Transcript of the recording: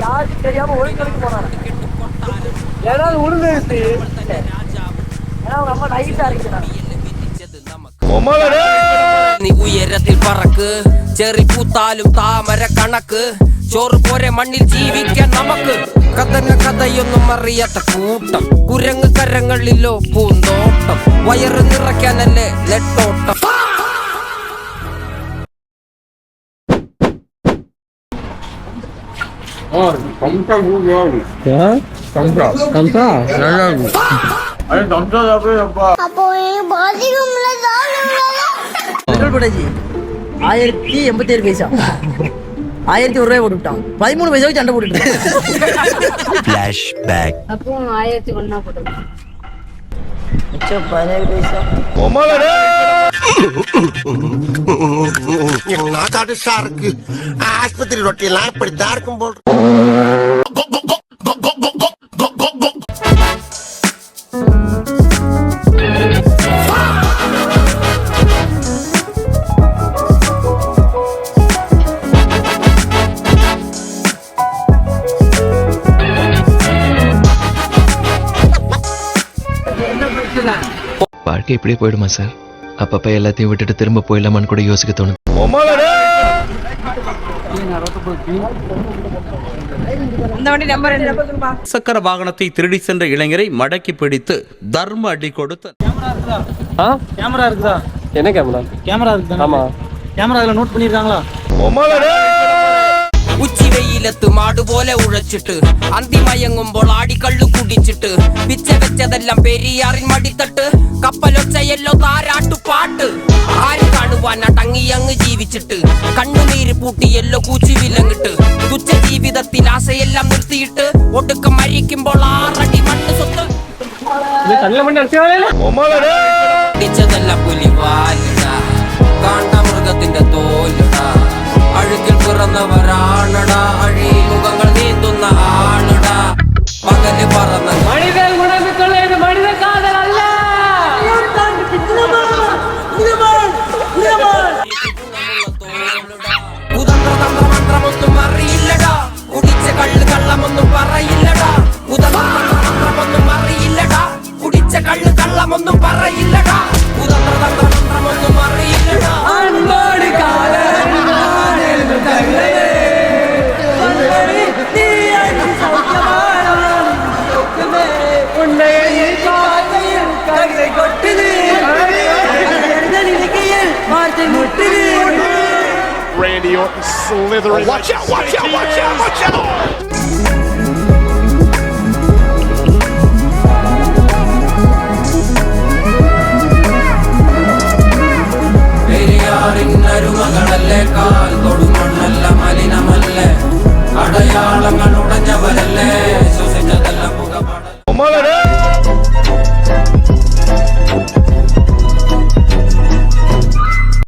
யாருக்கு தெரியாம ஒழுங்கு போனாங்க. ஏதாவது உளுந்து அவங்க அம்மா நைட்டா இருக்கிறாங்க. നീ ഉയരത്തിൽ പറക്ക് ചെറി പൂത്താലും താമര കണക്ക് ചോറ് പോരെ മണ്ണിൽ ജീവിക്കാൻ നമുക്ക് കഥന കഥയൊന്നും അറിയാത്ത കൂട്ടം കുരങ്ങ് കരങ്ങളിലോ പൂന്തോട്ടം വയറ് നിറയ്ക്കാനല്ലേ നെട്ടോട്ടം. $1087 பைசா 1001 ரூபாய் போட்டுட்டான். 13 பைசாவுக்கு சண்டை போட்டுட்டு அப்போ 1001 போட்டுட்டான். 17 பைசா நாட்டாடு சாருக்கு ஆஸ்பத்திரி ரொட்டியெல்லாம் இப்படித்தான் இருக்கும் போல். வாழ்க்கை இப்படியே போயிடுமா சார்? அப்பப்ப எல்லாத்தையும் விட்டுட்டு திரும்ப போயிடலாமான்னு கூட யோசிக்க தோணுது. சக்கர வாகனத்தை திருடி சென்ற இளைஞரை மடக்கி பிடித்து தர்ம அடி கொடுத்த கேமரா இருக்குதா? என்ன கேமரா? கேமரா இருக்குதா? ஆமா. கேமரால நோட் பண்ணிருக்காங்களா? ഉച്ചി വെയിലത്ത് മാട് പോലെ ഉഴച്ചിട്ട് അന്തിമയങ്ങുമ്പോൾ ആടിക്കള്ളു കുടിച്ചിട്ട് പിച്ച വെച്ചതെല്ലാം പെരിയാറിൻ മടിത്തട്ട് കപ്പലൊച്ചയല്ലോ താരാട്ടുപാട്ട് ആര് കാണുവാൻ അടങ്ങിയങ്ങ് ജീവിച്ചിട്ട് കണ്ണുനീര് പൂട്ടിയല്ലോ കൂച്ചി വിലങ്ങിട്ട് തുച്ഛ ജീവിതത്തിൽ ആശയെല്ലാം നിർത്തിയിട്ട് ഒടുക്കം മരിക്കുമ്പോൾ 6 അടി മണ്ണ് സ്വത്ത് പുലിവാലിടാ കാണ്ടാമൃഗത്തിന്റെ തോലിടാ അഴുകിൽ പിറന്നവരാണടാ അഴിമുഖങ്ങൾ നീന്തുന്ന ആളുടാ പകല് പറന്ന மனிதன் உணர்ந்துள்ள இது மனித காதல் அல்ல. കുതന്ത്രതന്ത്രമന്ത്രമൊന്നും അറിയില്ലടാ കുടിച്ച കള്ള് കള്ളമൊന്നും പറയില്ലടാ കുതന്ത്രതന്ത്രമന്ത്രമൊന്നും അറിയില്ലടാ കുടിച്ച കള്ള് കള്ളമൊന്നും പറയില്ലടാ കുതന്ത്രതന്ത്രമന്ത്രമൊന്നും അറിയില്ലടാ அன்போடு காதல் Randy Orton slithering. Watch out, watch out, watch out, watch out!